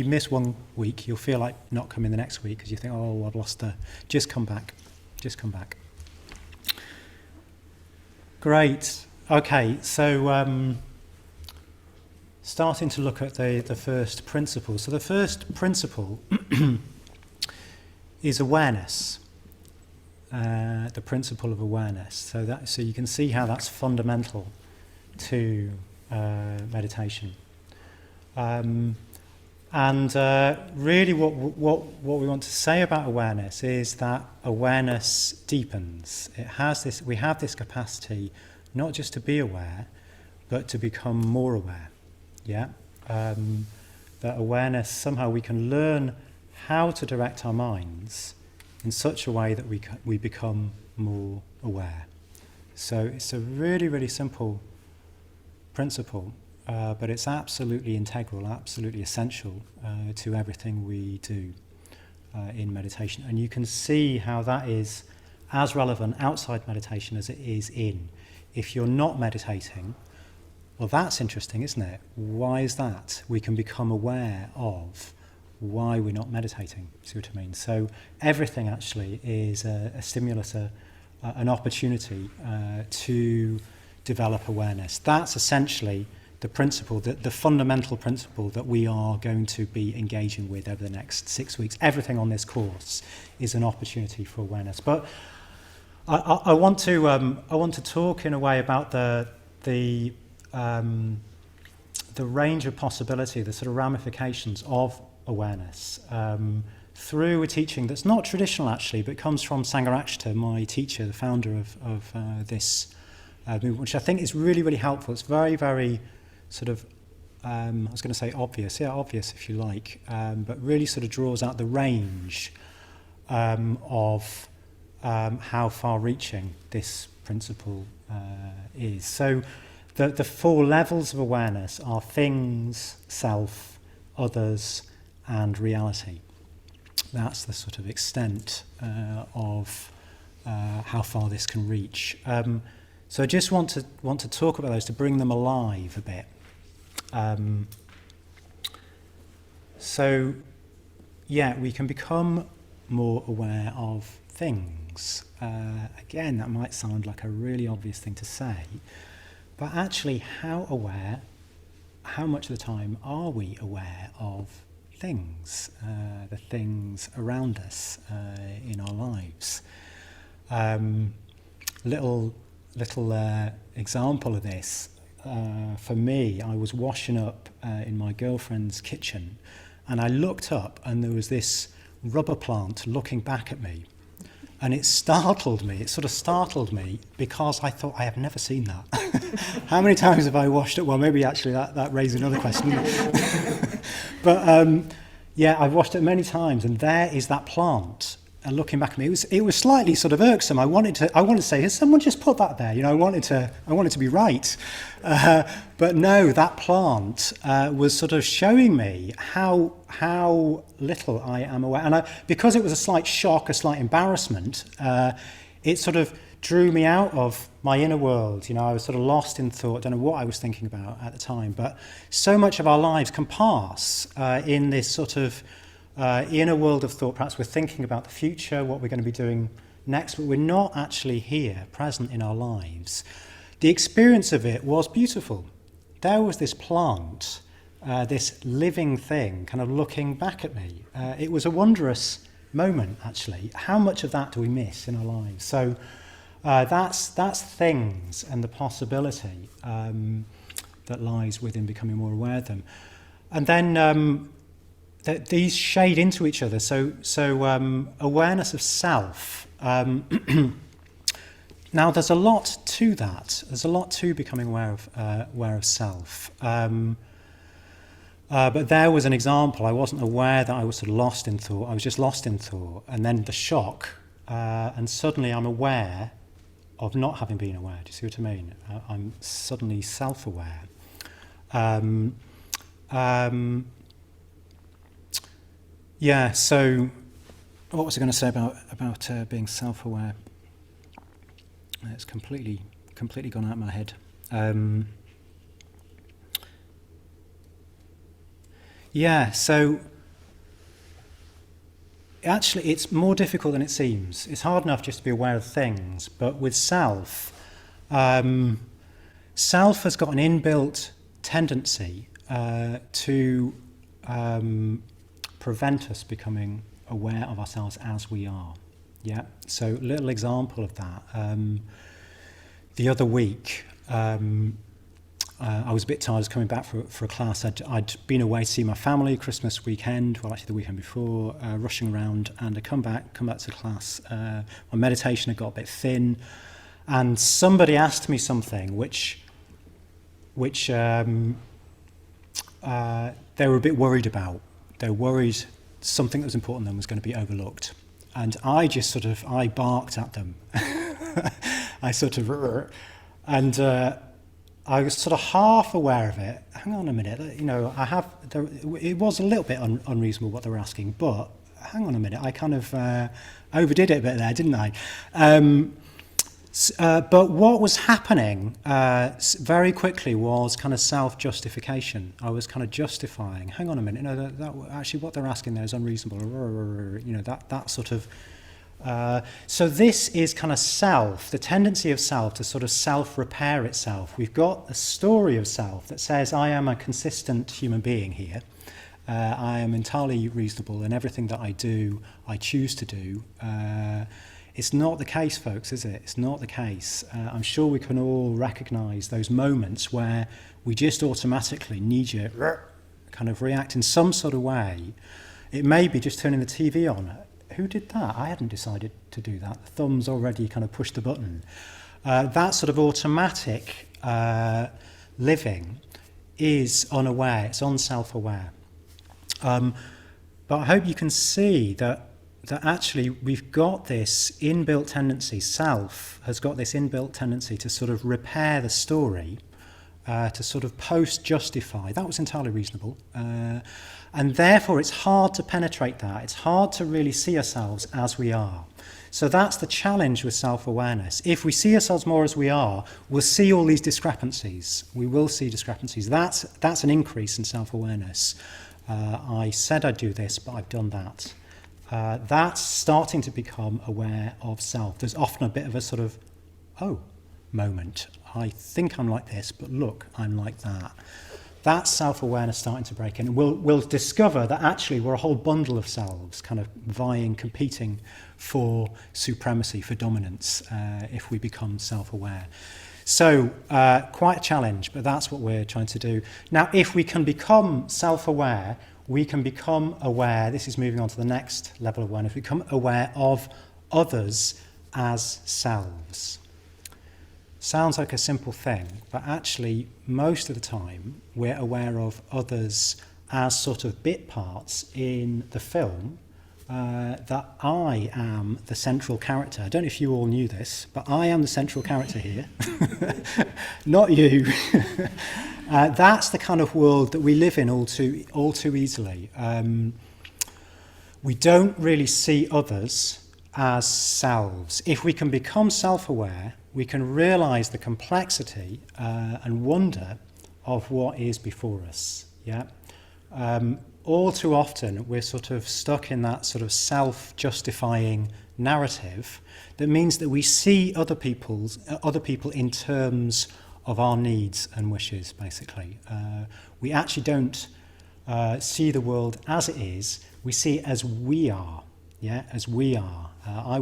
you miss one week, you'll feel like not coming the next week because you think, oh, I've lost the... Just come back. Just come back. Great. Okay, so starting to look at the first principle. So the first principle is awareness. The principle of awareness. So you can see how that's fundamental to meditation. And really what we want to say about awareness is that awareness deepens. We have this capacity not just to be aware, but to become more aware. Yeah? That awareness, somehow we can learn how to direct our minds in such a way that we become more aware. So it's a really, really simple principle. But it's absolutely integral, absolutely essential to everything we do in meditation. And you can see how that is as relevant outside meditation as it is in. If you're not meditating, well, that's interesting, isn't it? Why is that? We can become aware of why we're not meditating. See what I mean? So everything actually is a stimulus, an opportunity to develop awareness. That's essentially the principle, the fundamental principle that we are going to be engaging with over the next 6 weeks. Everything on this course is an opportunity for awareness. But I want to talk in a way about the range of possibility, the sort of ramifications of awareness through a teaching that's not traditional actually, but comes from Sangharakshita, my teacher, the founder of this movement, which I think is really, really helpful. It's very, very sort of, I was going to say obvious if you like, but really sort of draws out the range of how far-reaching this principle is. So the 4 levels of awareness are things, self, others, and reality. That's the sort of extent of how far this can reach. So I just want to talk about those, to bring them alive a bit. So, yeah, we can become more aware of things. Again, that might sound like a really obvious thing to say, but actually how much of the time are we aware of things, the things around us in our lives? Little example of this, for me, I was washing up in my girlfriend's kitchen, and I looked up and there was this rubber plant looking back at me, and it startled me because I thought, I have never seen that. How many times have I washed it? Well, maybe actually that raised another question. But yeah, I've washed it many times, and there is that plant looking back at me. It was slightly sort of irksome. I wanted to say, has someone just put that there? You know, I wanted to be right, but no, that plant was sort of showing me how little I am aware. And because it was a slight shock, a slight embarrassment, it sort of drew me out of my inner world. You know, I was sort of lost in thought. Don't know what I was thinking about at the time. But so much of our lives can pass in this sort of inner world of thought. Perhaps we're thinking about the future, what we're going to be doing next, but we're not actually here, present in our lives. The experience of it was beautiful. There was this plant, this living thing, kind of looking back at me. It was a wondrous moment, actually. How much of that do we miss in our lives? So that's things and the possibility that lies within becoming more aware of them. And then that these shade into each other. So awareness of self. Now, there's a lot to that. There's a lot to becoming aware of self. But there was an example. I wasn't aware that I was sort of lost in thought. I was just lost in thought. And then the shock, and suddenly I'm aware of not having been aware. Do you see what I mean? I'm suddenly self-aware. Yeah, so what was I going to say about being self-aware? It's completely gone out of my head. Yeah, so actually it's more difficult than it seems. It's hard enough just to be aware of things, but with self, self has got an inbuilt tendency to prevent us becoming aware of ourselves as we are. Yeah. So, little example of that. The other week, I was a bit tired. I was coming back for a class. I'd been away to see my family Christmas weekend, well, actually the weekend before, rushing around, and I come back to class. My meditation had got a bit thin, and somebody asked me something which they were a bit worried about. They were worried something that was important to them was going to be overlooked. And I just I barked at them. I and I was sort of half aware of it. Hang on a minute, it was a little bit unreasonable what they were asking, but hang on a minute, I kind of overdid it a bit there, didn't I? But what was happening very quickly was kind of self-justification. I was kind of justifying. Hang on a minute. No, that actually what they're asking there is unreasonable. That sort of. So this is kind of self, the tendency of self to sort of self-repair itself. We've got a story of self that says I am a consistent human being here. I am entirely reasonable in everything that I do, I choose to do. It's not the case, folks, is it? It's not the case. I'm sure we can all recognise those moments where we just automatically knee-jerk kind of react in some sort of way. It may be just turning the TV on. Who did that? I hadn't decided to do that. The thumb's already kind of pushed the button. That sort of automatic living is unaware. It's unself-aware. But I hope you can see that actually we've got this inbuilt tendency, self has got this inbuilt tendency to sort of repair the story, to sort of post-justify. That was entirely reasonable. And therefore it's hard to penetrate that. It's hard to really see ourselves as we are. So that's the challenge with self-awareness. If we see ourselves more as we are, we'll see all these discrepancies. We will see discrepancies. That's an increase in self-awareness. I said I'd do this, but I've done that. That's starting to become aware of self. There's often a bit of a sort of, moment. I think I'm like this, but look, I'm like that. That's self-awareness starting to break in. We'll discover that actually we're a whole bundle of selves, kind of vying, competing for supremacy, for dominance, if we become self-aware. So, quite a challenge, but that's what we're trying to do. Now, if we can become self-aware, we can become aware, this is moving on to the next level of awareness, we become aware of others as selves. Sounds like a simple thing, but actually most of the time we're aware of others as sort of bit parts in the film, that I am the central character. I don't know if you all knew this, but I am the central character here, not you. That's the kind of world that we live in all too easily. We don't really see others as selves. If we can become self-aware, we can realise the complexity and wonder of what is before us. Yeah. All too often, we're sort of stuck in that sort of self-justifying narrative that means that we see other people in terms of our needs and wishes, basically. We actually don't see the world as it is. We see it as we are. Yeah, as we are. I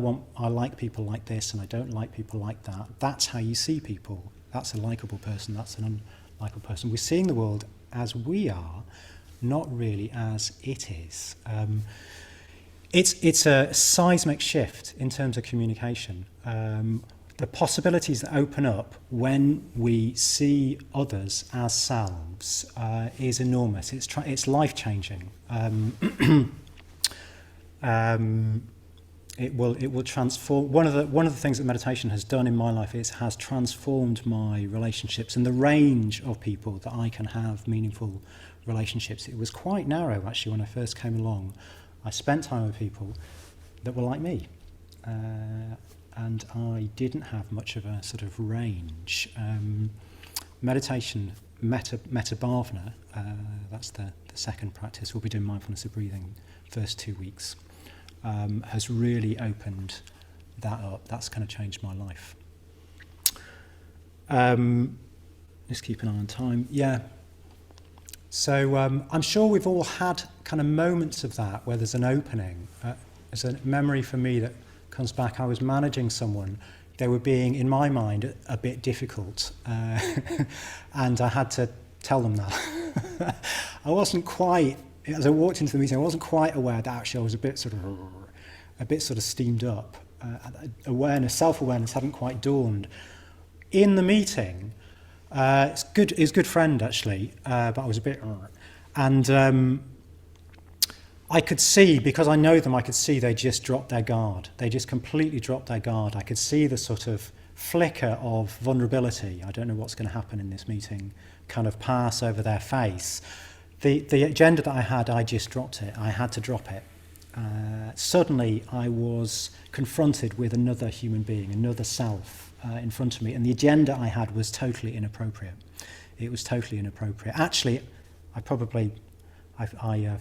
like people like this, and I don't like people like that. That's how you see people. That's a likable person. That's an unlikable person. We're seeing the world as we are, not really as it is. It's a seismic shift in terms of communication. The possibilities that open up when we see others as selves is enormous. It's life-changing. It will transform. One of the things that meditation has done in my life is has transformed my relationships and the range of people that I can have meaningful relationships. It was quite narrow actually when I first came along. I spent time with people that were like me, and I didn't have much of a sort of range. Meditation Metta Bhavana, that's the second practice, we'll be doing mindfulness of breathing first 2 weeks, has really opened that up. That's kind of changed my life. Just keep an eye on time. Yeah. So I'm sure we've all had kind of moments of that where there's an opening. There's a memory for me that comes back. I was managing someone. They were being, in my mind, a bit difficult. And I had to tell them that. I wasn't quite, as I walked into the meeting, I wasn't quite aware that actually I was a bit sort of steamed up. Awareness, self-awareness hadn't quite dawned. In the meeting, it's a good friend actually, but I was a bit, and I could see, because I know them, I could see they just dropped their guard. They just completely dropped their guard. I could see the sort of flicker of vulnerability. I don't know what's going to happen in this meeting, kind of pass over their face. The agenda that I had, I just dropped it. I had to drop it. Suddenly I was confronted with another human being, another self in front of me, and the agenda I had was totally inappropriate. It was totally inappropriate. Actually, I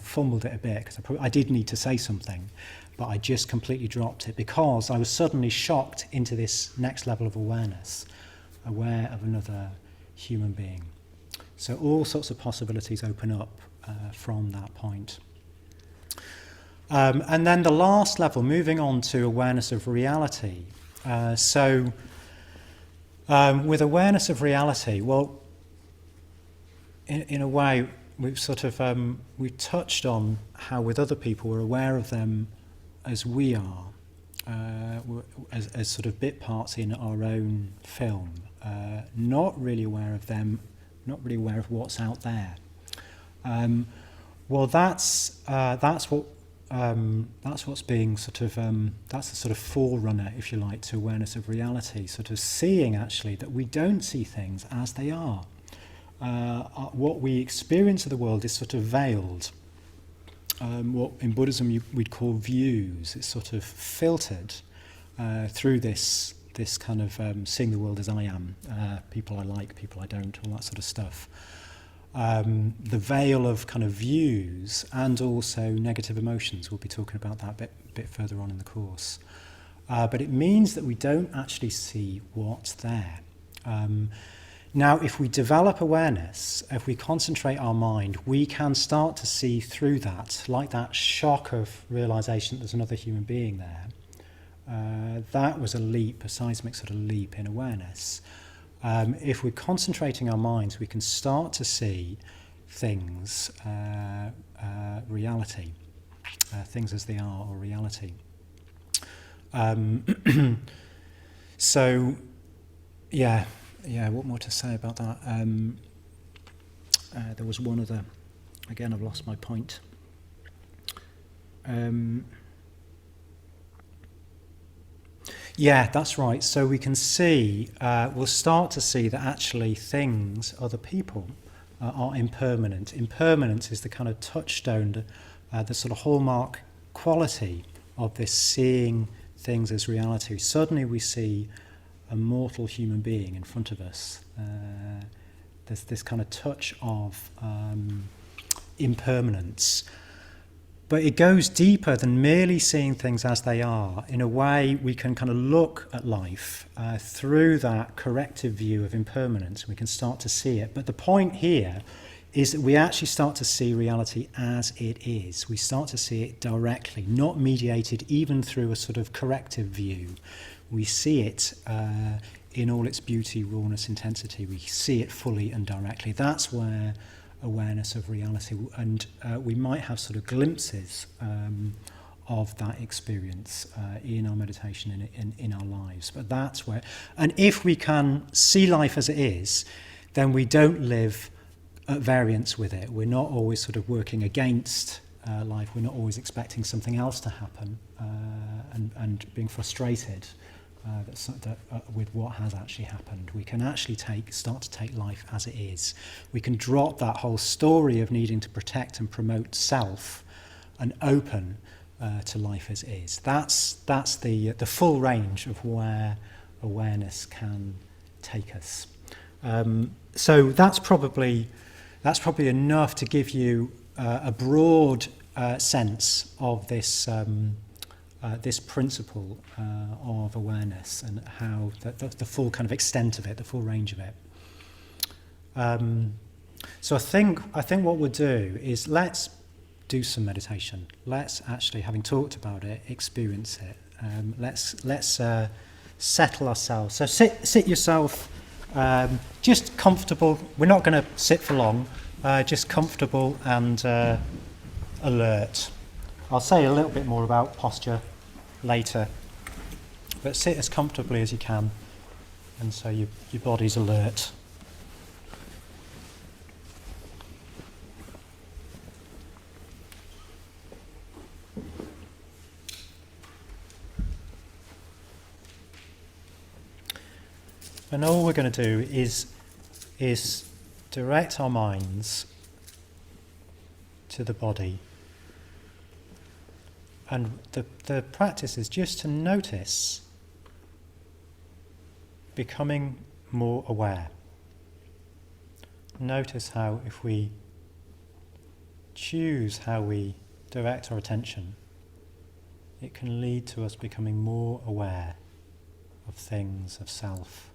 fumbled it a bit because I did need to say something, but I just completely dropped it because I was suddenly shocked into this next level of awareness, aware of another human being. So all sorts of possibilities open up from that point. And then the last level, moving on to awareness of reality. With awareness of reality, well, in a way, we've sort of we've touched on how with other people we're aware of them as we are, as sort of bit parts in our own film, not really aware of them, not really aware of what's out there. Well, that's what's being sort of that's the sort of forerunner, if you like, to awareness of reality. Sort of seeing actually that we don't see things as they are. What we experience of the world is sort of veiled. What in Buddhism we'd call views. It's sort of filtered through this kind of seeing the world as I am, people I like, people I don't, all that sort of stuff. The veil of kind of views and also negative emotions. We'll be talking about that a bit further on in the course. But it means that we don't actually see what's there. Now, if we develop awareness, if we concentrate our mind, we can start to see through that, like that shock of realization that there's another human being there. That was a leap, a seismic sort of leap in awareness. If we're concentrating our minds, we can start to see things, reality, things as they are, or reality. So, yeah, what more to say about that? There was one other, again, I've lost my point. Yeah, that's right. So we can see, we'll start to see that actually things, other people, are impermanent. Impermanence is the kind of touchstone, the sort of hallmark quality of this seeing things as reality. Suddenly we see a mortal human being in front of us. There's this kind of touch of impermanence. But it goes deeper than merely seeing things as they are. In a way, we can kind of look at life through that corrective view of impermanence. We can start to see it. But the point here is that we actually start to see reality as it is. We start to see it directly, not mediated even through a sort of corrective view. We see it in all its beauty, rawness, intensity. We see it fully and directly. That's where awareness of reality, and we might have sort of glimpses of that experience in our meditation, in our lives. But that's where, and if we can see life as it is, then we don't live at variance with it. We're not always sort of working against life. We're not always expecting something else to happen and being frustrated with what has actually happened. We can actually start to take life as it is. We can drop that whole story of needing to protect and promote self and open to life as is. That's the full range of where awareness can take us. So that's probably enough to give you a broad sense of this this principle of awareness and how the full kind of extent of it, the full range of it. So I think what we'll do is let's do some meditation. Let's actually, having talked about it, experience it. Let's settle ourselves. So sit yourself just comfortable. We're not going to sit for long. Just comfortable and alert. I'll say a little bit more about posture later, but sit as comfortably as you can, and so your body's alert. And all we're going to do is direct our minds to the body. And the practice is just to notice becoming more aware. Notice how if we choose how we direct our attention, it can lead to us becoming more aware of things, of self,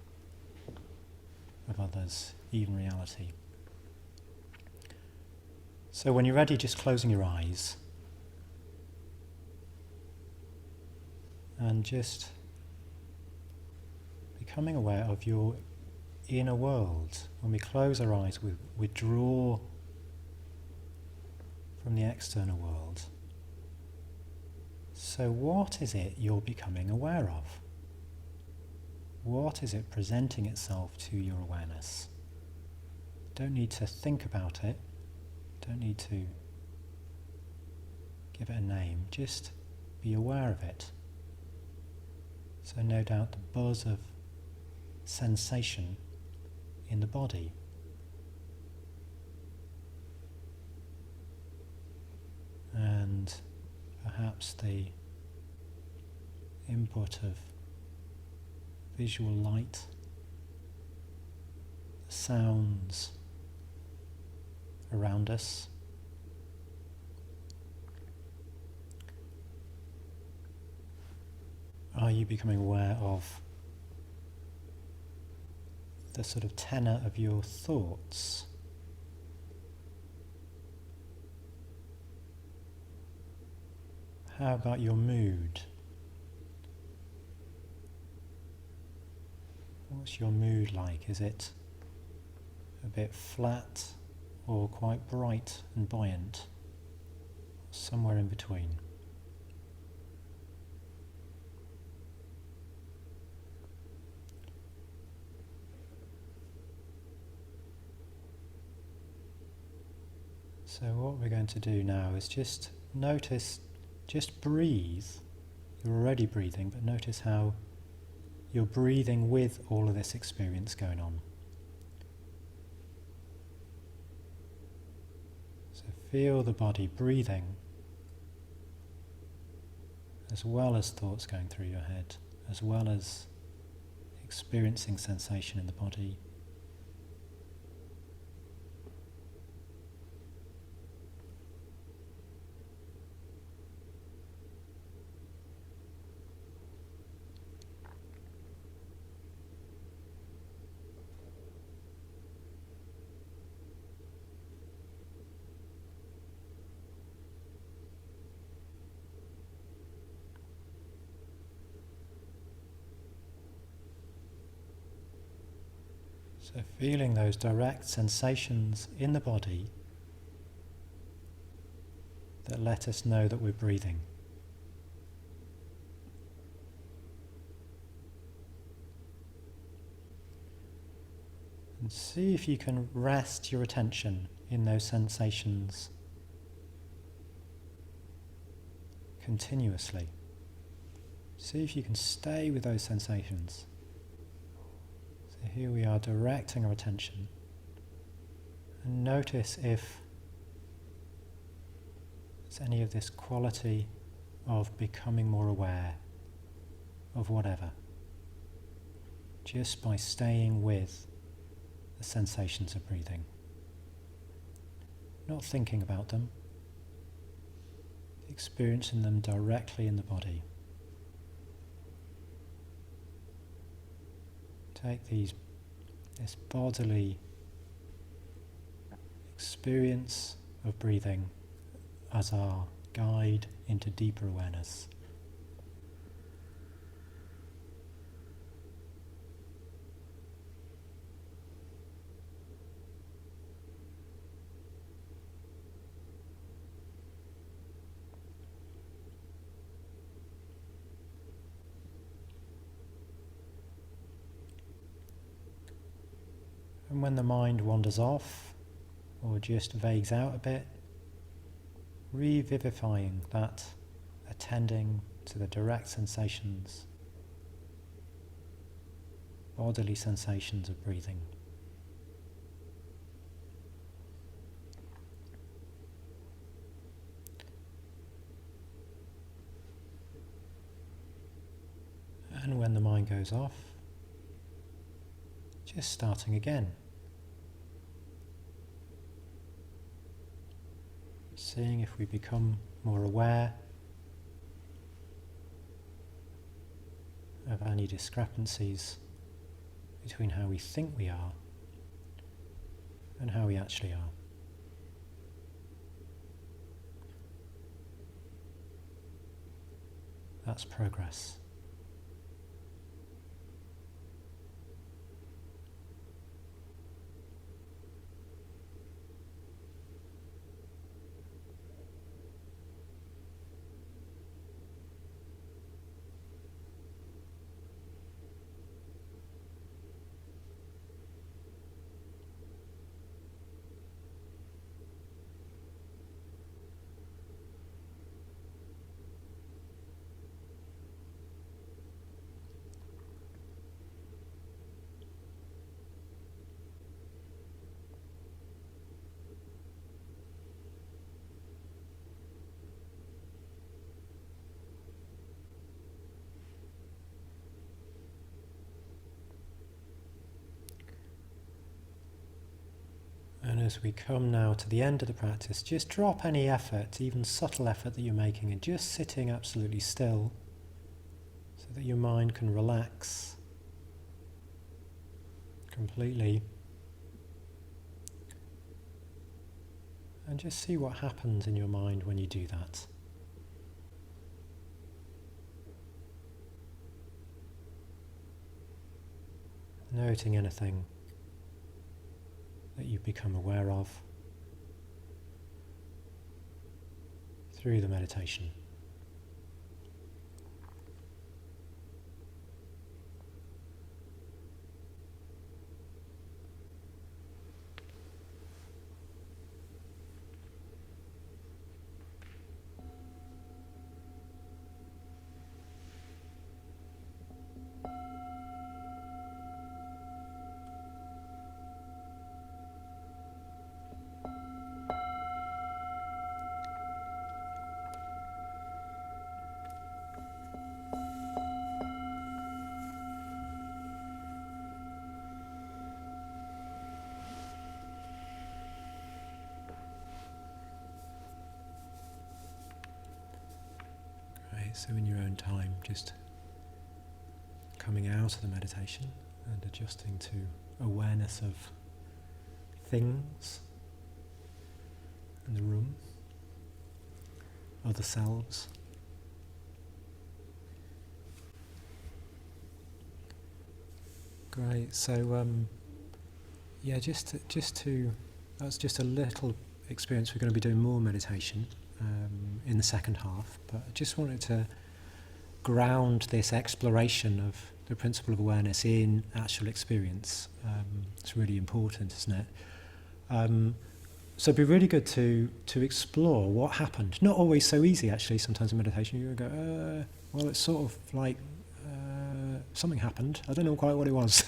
of others, even reality. So when you're ready, just closing your eyes and just becoming aware of your inner world. When we close our eyes, we withdraw from the external world. So what is it you're becoming aware of? What is it presenting itself to your awareness? Don't need to think about it. Don't need to give it a name. Just be aware of it. So no doubt the buzz of sensation in the body. And perhaps the input of visual light, the sounds around us. Are you becoming aware of the sort of tenor of your thoughts? How about your mood? What's your mood like? Is it a bit flat or quite bright and buoyant? Somewhere in between. So what we're going to do now is just notice, just breathe. You're already breathing, but notice how you're breathing with all of this experience going on. So feel the body breathing as well as thoughts going through your head, as well as experiencing sensation in the body. So feeling those direct sensations in the body that let us know that we're breathing. And see if you can rest your attention in those sensations continuously. See if you can stay with those sensations. So here we are directing our attention, and notice if there's any of this quality of becoming more aware of whatever, just by staying with the sensations of breathing. Not thinking about them, experiencing them directly in the body. Take this bodily experience of breathing as our guide into deeper awareness. And when the mind wanders off or just vagues out a bit, revivifying that, attending to the direct sensations, bodily sensations of breathing. And when the mind goes off, just starting again. Seeing if we become more aware of any discrepancies between how we think we are and how we actually are. That's progress. And as we come now to the end of the practice, just drop any effort, even subtle effort that you're making, and just sitting absolutely still so that your mind can relax completely. And just see what happens in your mind when you do that. Noting anything that you become aware of through the meditation. So in your own time, just coming out of the meditation and adjusting to awareness of things in the room, other selves. Great. So that's just a little experience. We're going to be doing more meditation in the second half, but I just wanted to ground this exploration of the principle of awareness in actual experience. It's really important, isn't it? So it'd be really good to explore what happened. Not always so easy, actually. Sometimes in meditation you go, well, it's sort of like something happened. I don't know quite what it was.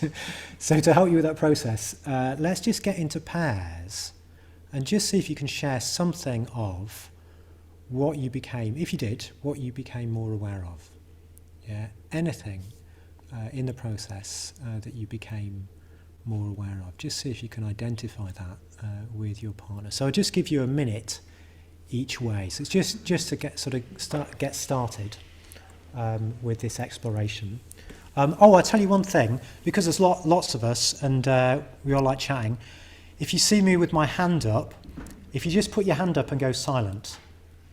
So to help you with that process, let's just get into pairs and just see if you can share something of what you became, if you did, what you became more aware of. Yeah, anything in the process that you became more aware of. Just see if you can identify that with your partner. So I'll just give you a minute each way. So it's just to get started with this exploration. I'll tell you one thing, because there's lots of us and we all like chatting. If you see me with my hand up, if you just put your hand up and go silent,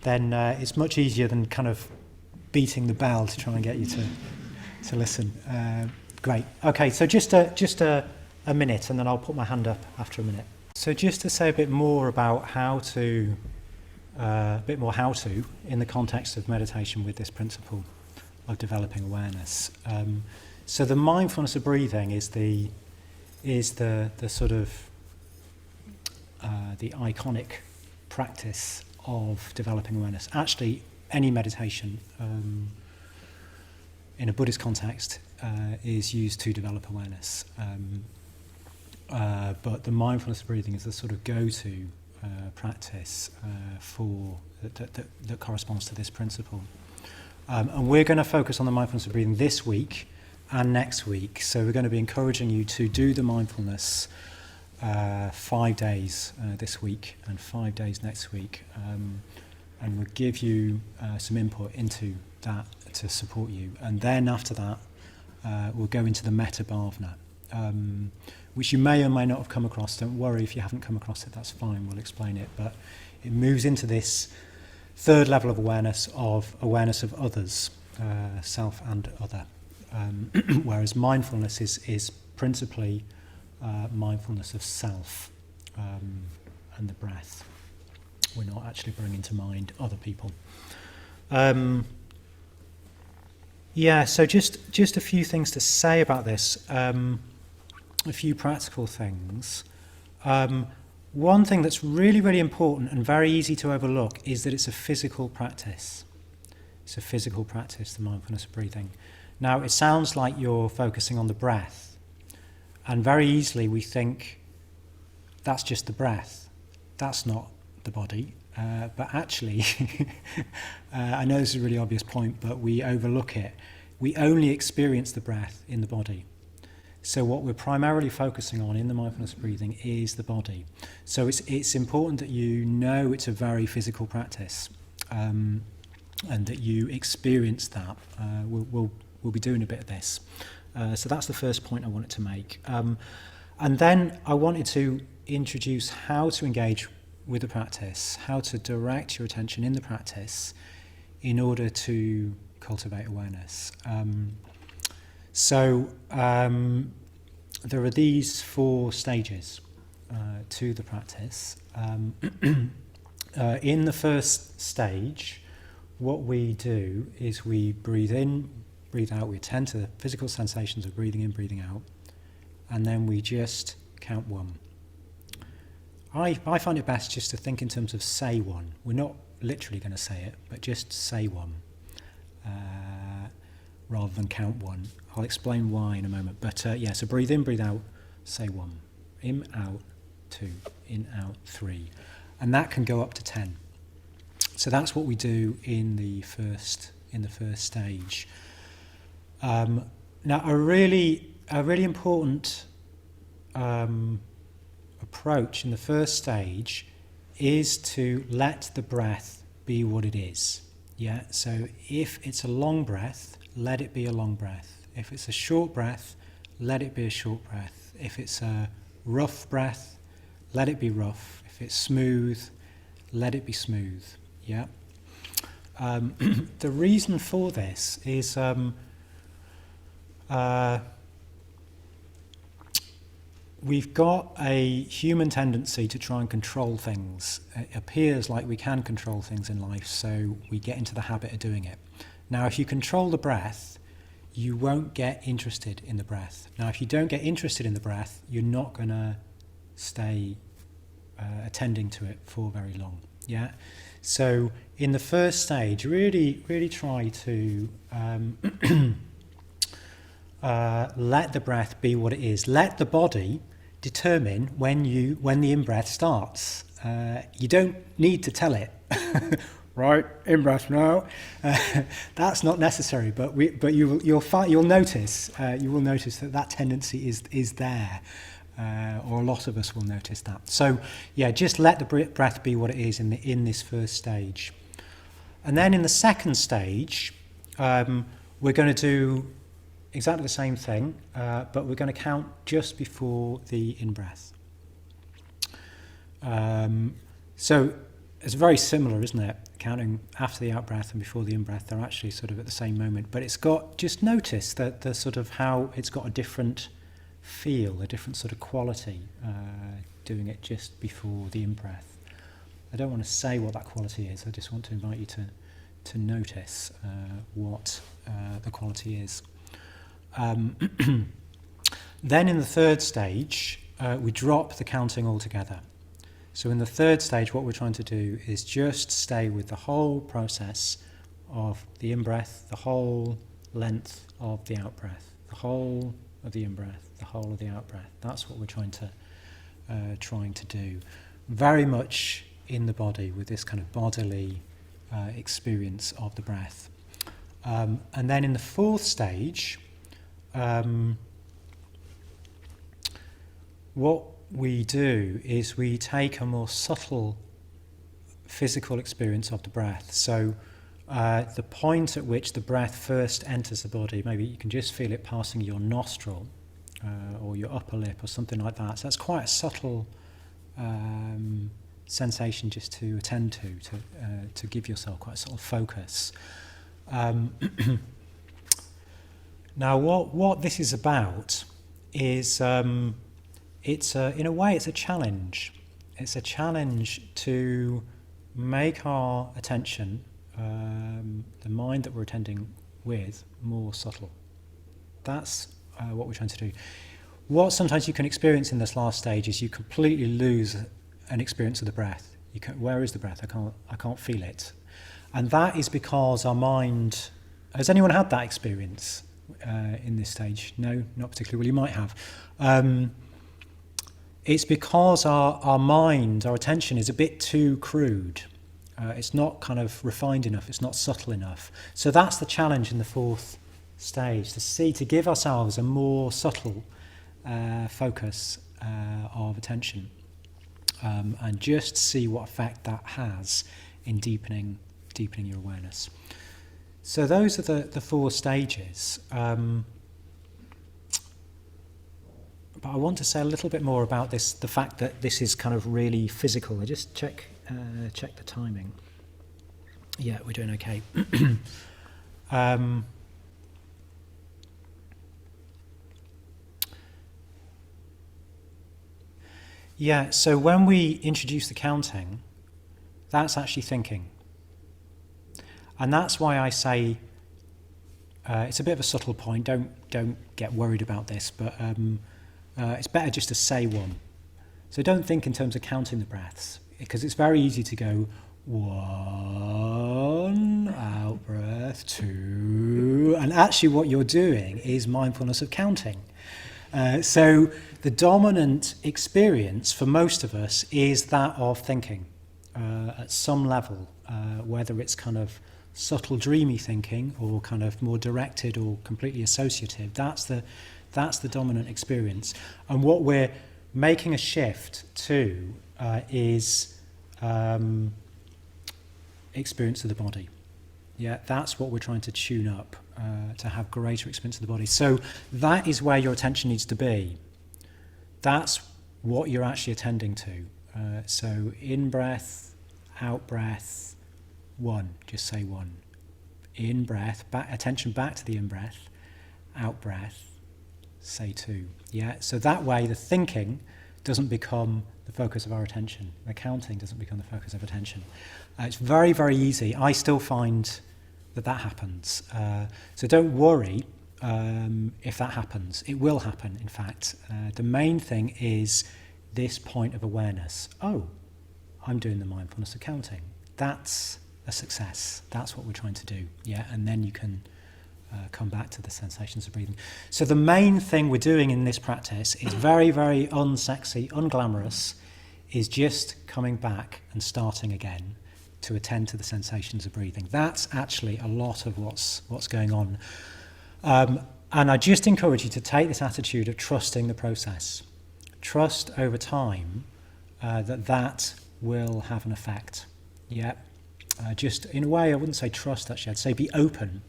then it's much easier than kind of beating the bell to try and get you to listen. Great. Okay, so just a minute, and then I'll put my hand up after a minute. So just to say a bit more about how to in the context of meditation with this principle of developing awareness. So the mindfulness of breathing is the sort of the iconic practice of developing awareness. Actually, any meditation in a Buddhist context is used to develop awareness. But the mindfulness of breathing is the sort of go-to practice that corresponds to this principle. And we're going to focus on the mindfulness of breathing this week and next week. So we're going to be encouraging you to do the mindfulness 5 days this week and 5 days next week. And we'll give you some input into that to support you. And then after that, we'll go into the Metta Bhavana, which you may or may not have come across. Don't worry if you haven't come across it, that's fine, we'll explain it. But it moves into this third level of awareness of others, self and other. Whereas mindfulness is principally mindfulness of self and the breath. We're not actually bringing to mind other people. So just a few things to say about this. A few practical things. One thing that's really, really important and very easy to overlook is that it's a physical practice. It's a physical practice, the mindfulness of breathing. Now, it sounds like you're focusing on the breath, and very easily we think that's just the breath. That's not the body. But actually, I know this is a really obvious point, but we overlook it. We only experience the breath in the body. So what we're primarily focusing on in the mindfulness of breathing is the body. So it's important that you know it's a very physical practice, and that you experience that. We'll be doing a bit of this. So that's the first point I wanted to make. And then I wanted to introduce how to engage with the practice, how to direct your attention in the practice in order to cultivate awareness. There are these 4 stages to the practice. In the first stage, what we do is we breathe in, breathe out, we attend to the physical sensations of breathing in, breathing out, and then we just count 1. I find it best just to think in terms of say 1. We're not literally going to say it, but just say 1 rather than count 1. I'll explain why in a moment. But so breathe in, breathe out, say 1. In, out, 2. In, out, 3. And that can go up to 10. So that's what we do in the first stage. Now, a really important approach in the first stage is to let the breath be what it is. Yeah. So if it's a long breath, let it be a long breath. If it's a short breath, let it be a short breath. If it's a rough breath, let it be rough. If it's smooth, let it be smooth. Yeah. The reason for this is we've got a human tendency to try and control things. It appears like we can control things in life, so we get into the habit of doing it. Now, if you control the breath, you won't get interested in the breath. Now, if you don't get interested in the breath, you're not going to stay attending to it for very long. Yeah. So, in the first stage, really try to let the breath be what it is. Let the body determine when the in-breath starts. You don't need to tell it, right? In-breath now. That's not necessary, but you'll notice that tendency is there. or a lot of us will notice that. So yeah, just let the breath be what it is in this first stage. And then in the second stage, we're going to do exactly the same thing, but we're going to count just before the in-breath. So it's very similar, isn't it? Counting after the out-breath and before the in-breath, they're actually sort of at the same moment. But it's got, just notice that the sort of how it's got a different feel, a different sort of quality, doing it just before the in-breath. I don't want to say what that quality is, I just want to invite you to notice what the quality is. Then in the third stage, we drop the counting altogether. So in the third stage, what we're trying to do is just stay with the whole process of the in-breath, the whole length of the out-breath, the whole of the in-breath, the whole of the out-breath. That's what we're trying to do. Very much in the body, with this kind of bodily experience of the breath. And then in the fourth stage, what we do is we take a more subtle physical experience of the breath. So the point at which the breath first enters the body, maybe you can just feel it passing your nostril or your upper lip or something like that. So that's quite a subtle sensation just to attend to give yourself quite a subtle focus. Now what this is about is it's in a way it's a challenge. It's a challenge to make our attention, the mind that we're attending with, more subtle. That's what we're trying to do. What sometimes you can experience in this last stage is you completely lose an experience of the breath. Where is the breath? I can't feel it. And that is because our mind... Has anyone had that experience in this stage? No, not particularly. Well, you might have. It's because our mind, our attention is a bit too crude. It's not kind of refined enough, it's not subtle enough. So that's the challenge in the fourth stage, to give ourselves a more subtle focus of attention and just see what effect that has in deepening your awareness. So those are the four stages. But I want to say a little bit more about this, the fact that this is kind of really physical. I just check the timing. Yeah, we're doing okay. Yeah, so when we introduce the counting, that's actually thinking. And that's why I say it's a bit of a subtle point. Don't get worried about this, but it's better just to say one. So don't think in terms of counting the breaths, because it's very easy to go 1, out breath, 2, and actually what you're doing is mindfulness of counting. So the dominant experience for most of us is that of thinking at some level, whether it's kind of subtle dreamy thinking or kind of more directed or completely associative. That's the dominant experience. And what we're making a shift to is experience of the body. Yeah, that's what we're trying to tune up, to have greater experience of the body. So that is where your attention needs to be. That's what you're actually attending to. So in breath, out breath, 1, just say 1. In breath, attention back to the in breath, out breath, say 2. Yeah, so that way the thinking doesn't become the focus of our attention. The counting doesn't become the focus of attention. It's very, very easy. I still find that happens. So don't worry if that happens. It will happen, in fact. The main thing is this point of awareness. Oh, I'm doing the mindfulness of counting. That's a success. That's what we're trying to do. Yeah, and then you can come back to the sensations of breathing. So the main thing we're doing in this practice is very, very unsexy, unglamorous, is just coming back and starting again to attend to the sensations of breathing. That's actually a lot of what's going on. And I just encourage you to take this attitude of trusting the process. trust over time that will have an effect. Yeah. Just in a way, I wouldn't say trust actually, I'd say be open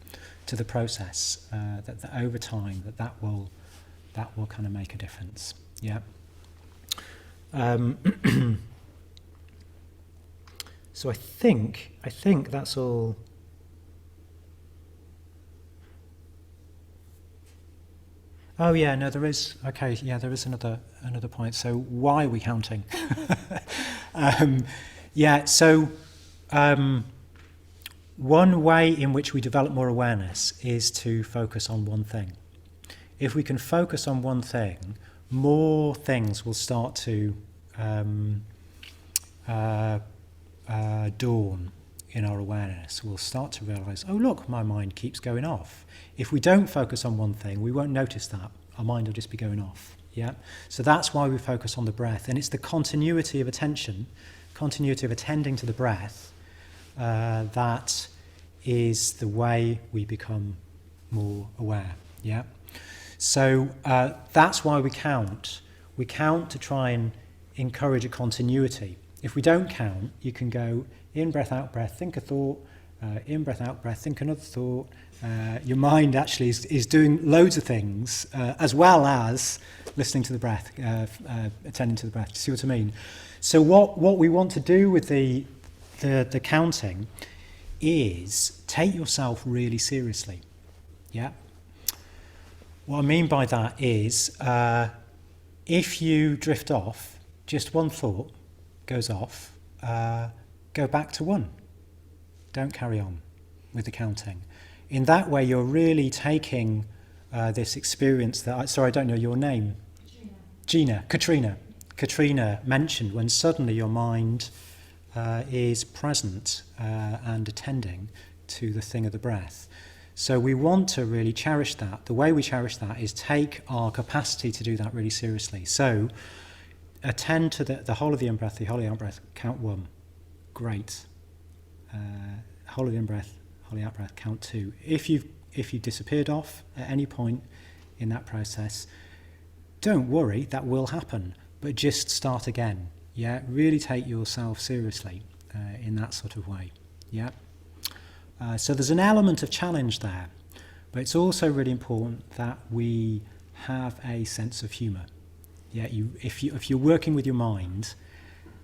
to the process, that over time that will kind of make a difference. Yeah. So I think that's all. Oh yeah, no, there is. Okay, yeah, there is another point. So why are we counting? Yeah. So one way in which we develop more awareness is to focus on one thing. If we can focus on one thing, more things will start to dawn in our awareness. We'll start to realise, oh look, my mind keeps going off. If we don't focus on one thing, we won't notice that. Our mind will just be going off. Yeah. So that's why we focus on the breath, and it's the continuity of attention, continuity of attending to the breath, that is the way we become more aware. Yeah. So that's why we count. We count to try and encourage a continuity. If we don't count, you can go in breath, out breath, think a thought, in breath, out breath, think another thought. Your mind actually is doing loads of things, as well as listening to the breath, attending to the breath. Do you see what I mean? So what we want to do with the counting is take yourself really seriously. Yeah. What I mean by that is, if you drift off, just one thought goes off, go back to one. Don't carry on with the counting. In that way, you're really taking this experience that, I don't know your name. Katrina mentioned when suddenly your mind is present and attending to the thing of the breath. So we want to really cherish that. The way we cherish that is take our capacity to do that really seriously. So attend to the whole of the in-breath, the whole of the out-breath, count 1. Great. Whole of the in-breath, whole of the out-breath, count 2. If you've disappeared off at any point in that process, don't worry, that will happen, but just start again. Yeah, really take yourself seriously in that sort of way. Yeah. So there's an element of challenge there, but it's also really important that we have a sense of humour. Yeah, if you're working with your mind,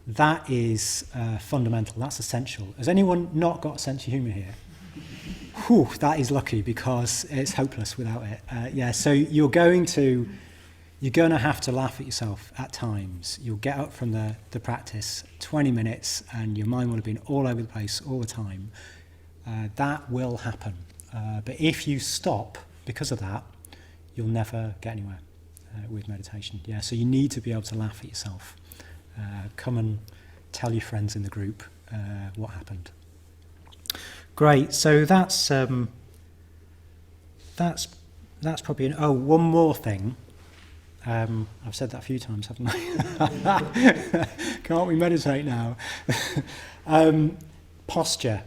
that is fundamental. That's essential. Has anyone not got a sense of humour here? Whew, that is lucky, because it's hopeless without it. Yeah, so you're going to have to laugh at yourself at times. You'll get up from the practice 20 minutes and your mind will have been all over the place all the time. That will happen. But if you stop because of that, you'll never get anywhere with meditation. Yeah, so you need to be able to laugh at yourself. Come and tell your friends in the group what happened. Great. So that's probably one more thing. I've said that a few times, haven't I? Can't we meditate now? Posture.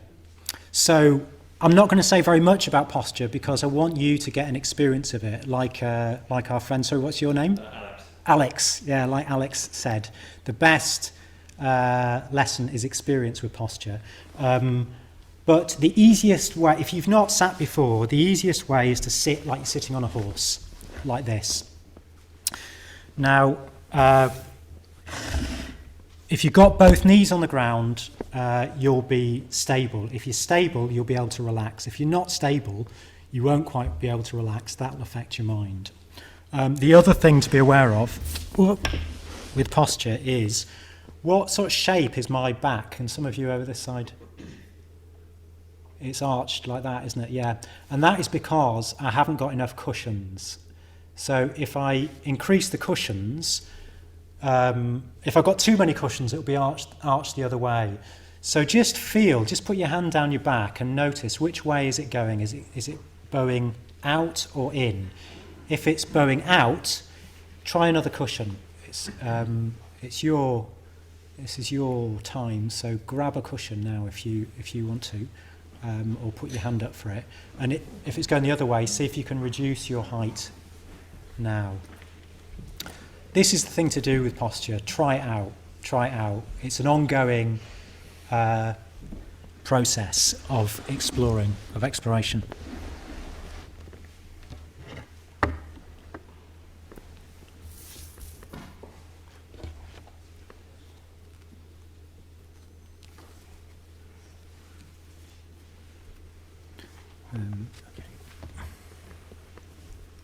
So I'm not going to say very much about posture because I want you to get an experience of it, like our friend. So what's your name? Alex. Yeah, like Alex said, the best lesson is experience with posture. But the easiest way, if you've not sat before, the easiest way is to sit like you're sitting on a horse, like this. Now, if you've got both knees on the ground, you'll be stable. If you're stable, you'll be able to relax. If you're not stable, you won't quite be able to relax. That will affect your mind. The other thing to be aware of with posture is, what sort of shape is my back? And some of you over this side, it's arched like that, isn't it? Yeah. And that is because I haven't got enough cushions. So if I increase the cushions, if I've got too many cushions, it'll be arched the other way. So just put your hand down your back and notice which way is it going. Is it bowing out or in? If it's bowing out, try another cushion. This is your time. So grab a cushion now if you want to, or put your hand up for it. And if it's going the other way, see if you can reduce your height now. this is the thing to do with posture. Try it out. Try it out. It's an ongoing process of exploration. Okay.